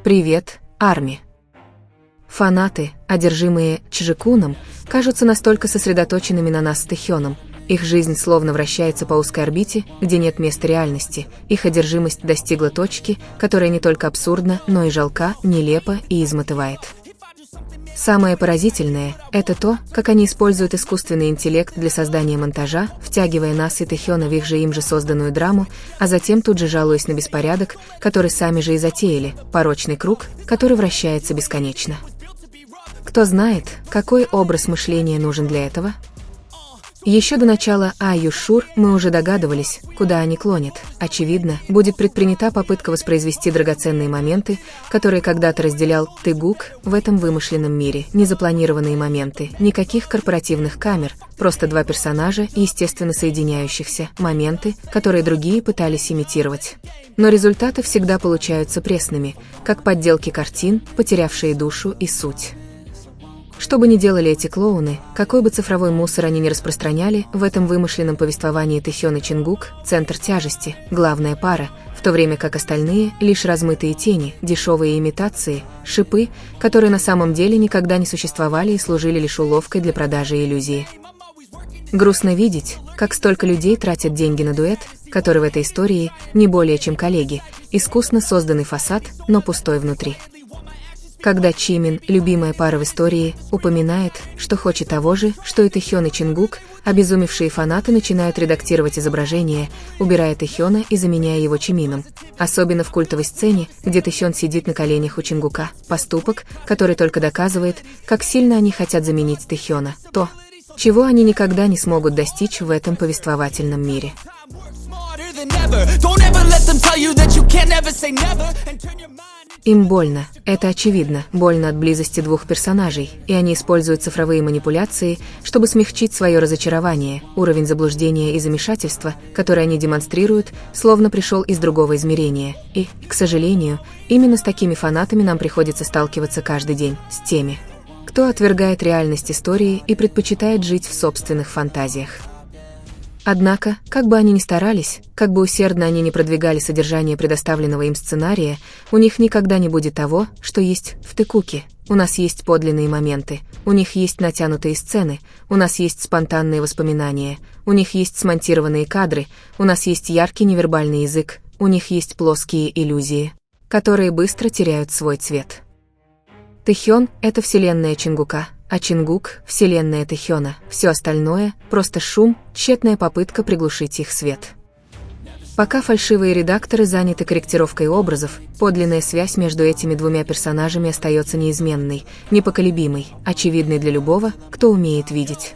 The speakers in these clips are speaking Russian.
Привет, Арми. Фанаты, одержимые Чжикуном, кажутся настолько сосредоточенными на нас с Тэхёном. Их жизнь словно вращается по узкой орбите, где нет места реальности. Их одержимость достигла точки, которая не только абсурдна, но и жалка, нелепа и измотывает. Самое поразительное – это то, как они используют искусственный интеллект для создания монтажа, втягивая нас и Тэхёна в их же им же созданную драму, а затем тут же жалуясь на беспорядок, который сами же и затеяли, порочный круг, который вращается бесконечно. Кто знает, какой образ мышления нужен для этого? Еще до начала Are You Sure мы уже догадывались, куда они клонят. Очевидно, будет предпринята попытка воспроизвести драгоценные моменты, которые когда-то разделял Тэгук в этом вымышленном мире. Незапланированные моменты, никаких корпоративных камер, просто два персонажа, естественно соединяющихся, моменты, которые другие пытались имитировать. Но результаты всегда получаются пресными, как подделки картин, потерявшие душу и суть. Что бы ни делали эти клоуны, какой бы цифровой мусор они ни распространяли, в этом вымышленном повествовании Тэхён и Чингук – центр тяжести, главная пара, в то время как остальные – лишь размытые тени, дешевые имитации, шипы, которые на самом деле никогда не существовали и служили лишь уловкой для продажи иллюзии. Грустно видеть, как столько людей тратят деньги на дуэт, который в этой истории не более чем коллеги, искусно созданный фасад, но пустой внутри. Когда Чимин, любимая пара в истории, упоминает, что хочет того же, что и Тэхён и Чингук, обезумевшие фанаты начинают редактировать изображение, убирая Тэхёна и заменяя его Чимином. Особенно в культовой сцене, где Тэхён сидит на коленях у Чингука, поступок, который только доказывает, как сильно они хотят заменить Тэхёна, то, чего они никогда не смогут достичь в этом повествовательном мире. Им больно, это очевидно, больно от близости двух персонажей, и они используют цифровые манипуляции, чтобы смягчить свое разочарование, уровень заблуждения и замешательства, который они демонстрируют, словно пришел из другого измерения. И, к сожалению, именно с такими фанатами нам приходится сталкиваться каждый день, с теми, кто отвергает реальность истории и предпочитает жить в собственных фантазиях. Однако, как бы они ни старались, как бы усердно они ни продвигали содержание предоставленного им сценария, у них никогда не будет того, что есть в Тэгуке. У нас есть подлинные моменты, у них есть натянутые сцены, у нас есть спонтанные воспоминания, у них есть смонтированные кадры, у нас есть яркий невербальный язык, у них есть плоские иллюзии, которые быстро теряют свой цвет. Тэхён — это вселенная Чингука, а Чингук — вселенная Тэхёна. Все остальное — просто шум, тщетная попытка приглушить их свет. Пока фальшивые редакторы заняты корректировкой образов, подлинная связь между этими двумя персонажами остается неизменной, непоколебимой, очевидной для любого, кто умеет видеть.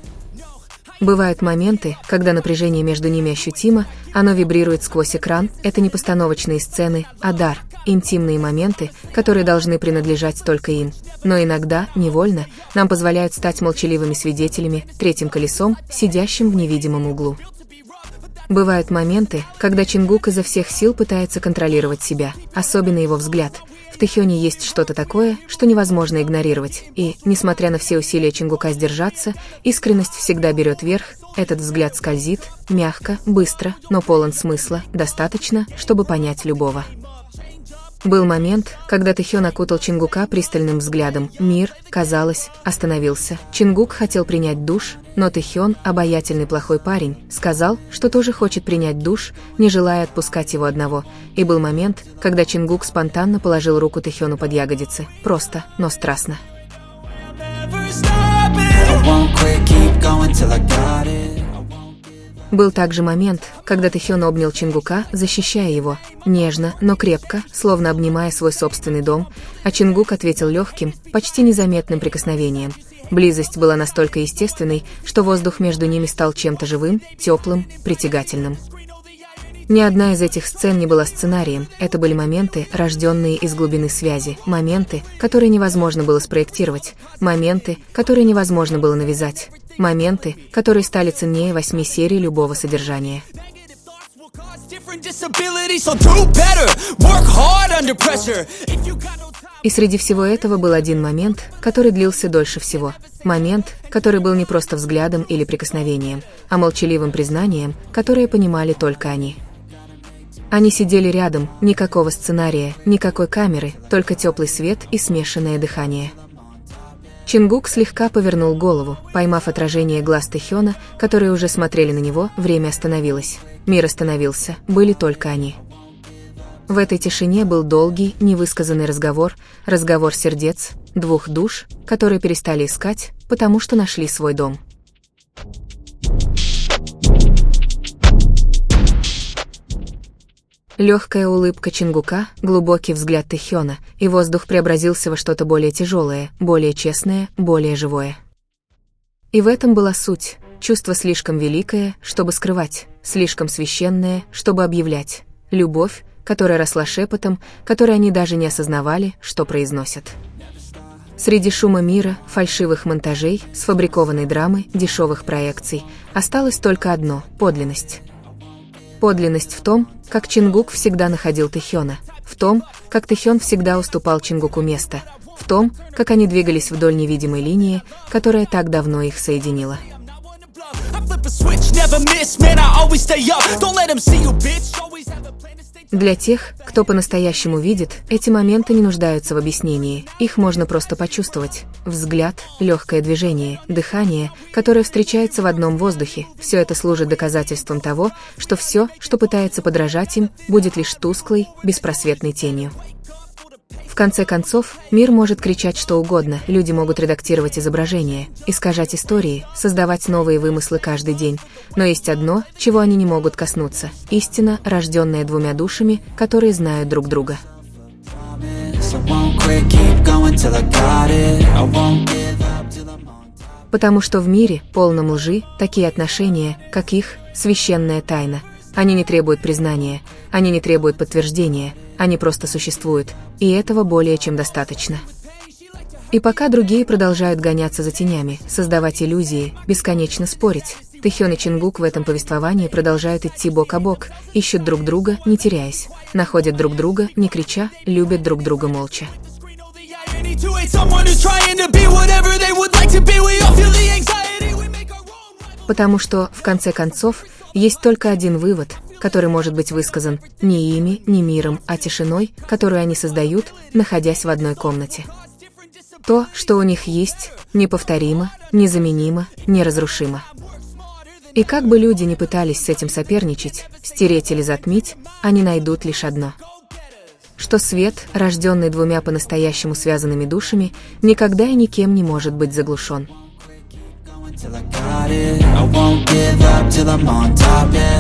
Бывают моменты, когда напряжение между ними ощутимо, оно вибрирует сквозь экран, это не постановочные сцены, а дар, интимные моменты, которые должны принадлежать только им. Но иногда, невольно, нам позволяют стать молчаливыми свидетелями, третьим колесом, сидящим в невидимом углу. Бывают моменты, когда Чингук изо всех сил пытается контролировать себя, особенно его взгляд. В Тэхёне есть что-то такое, что невозможно игнорировать, и, несмотря на все усилия Чингука сдержаться, искренность всегда берет верх, этот взгляд скользит, мягко, быстро, но полон смысла, достаточно, чтобы понять любого. Был момент, когда Тэхён окутал Чингука пристальным взглядом. Мир, казалось, остановился. Чингук хотел принять душ, но Тэхён, обаятельный плохой парень, сказал, что тоже хочет принять душ, не желая отпускать его одного. И был момент, когда Чингук спонтанно положил руку Тэхёну под ягодицы. Просто, но страстно. Был также момент, когда Тэхён обнял Чингука, защищая его, нежно, но крепко, словно обнимая свой собственный дом, а Чингук ответил легким, почти незаметным прикосновением. Близость была настолько естественной, что воздух между ними стал чем-то живым, теплым, притягательным. Ни одна из этих сцен не была сценарием, это были моменты, рожденные из глубины связи, моменты, которые невозможно было спроектировать, моменты, которые невозможно было навязать, моменты, которые стали ценнее 8 серий любого содержания. И среди всего этого был один момент, который длился дольше всего. Момент, который был не просто взглядом или прикосновением, а молчаливым признанием, которое понимали только они. Они сидели рядом, никакого сценария, никакой камеры, только теплый свет и смешанное дыхание. Чингук слегка повернул голову, поймав отражение глаз Тэхёна, которые уже смотрели на него, время остановилось. Мир остановился, были только они. В этой тишине был долгий, невысказанный разговор сердец, двух душ, которые перестали искать, потому что нашли свой дом. Легкая улыбка Чингука, глубокий взгляд Тэхёна, и воздух преобразился во что-то более тяжелое, более честное, более живое. И в этом была суть. Чувство слишком великое, чтобы скрывать, слишком священное, чтобы объявлять. Любовь, которая росла шепотом, которой они даже не осознавали, что произносят. Среди шума мира, фальшивых монтажей, сфабрикованной драмы, дешевых проекций, осталось только одно – подлинность. Подлинность в том, как Чингук всегда находил Тэхёна, в том, как Тэхён всегда уступал Чингуку место, в том, как они двигались вдоль невидимой линии, которая так давно их соединила. Для тех, кто по-настоящему видит, эти моменты не нуждаются в объяснении, их можно просто почувствовать. Взгляд, легкое движение, дыхание, которое встречается в одном воздухе, все это служит доказательством того, что все, что пытается подражать им, будет лишь тусклой, беспросветной тенью. В конце концов, мир может кричать что угодно, люди могут редактировать изображения, искажать истории, создавать новые вымыслы каждый день, но есть одно, чего они не могут коснуться – истина, рожденная двумя душами, которые знают друг друга. Потому что в мире, полном лжи, такие отношения, как их, священная тайна. Они не требуют признания, они не требуют подтверждения, они просто существуют, и этого более чем достаточно. И пока другие продолжают гоняться за тенями, создавать иллюзии, бесконечно спорить, Тэхён и Чингук в этом повествовании продолжают идти бок о бок, ищут друг друга, не теряясь, находят друг друга, не крича, любят друг друга молча. Потому что, в конце концов, есть только один вывод, который может быть высказан не ими, не миром, а тишиной, которую они создают, находясь в одной комнате. То, что у них есть, неповторимо, незаменимо, неразрушимо. И как бы люди ни пытались с этим соперничать, стереть или затмить, они найдут лишь одно. Что свет, рожденный двумя по-настоящему связанными душами, никогда и никем не может быть заглушен. Till I got it, I won't give up till I'm on top, yeah.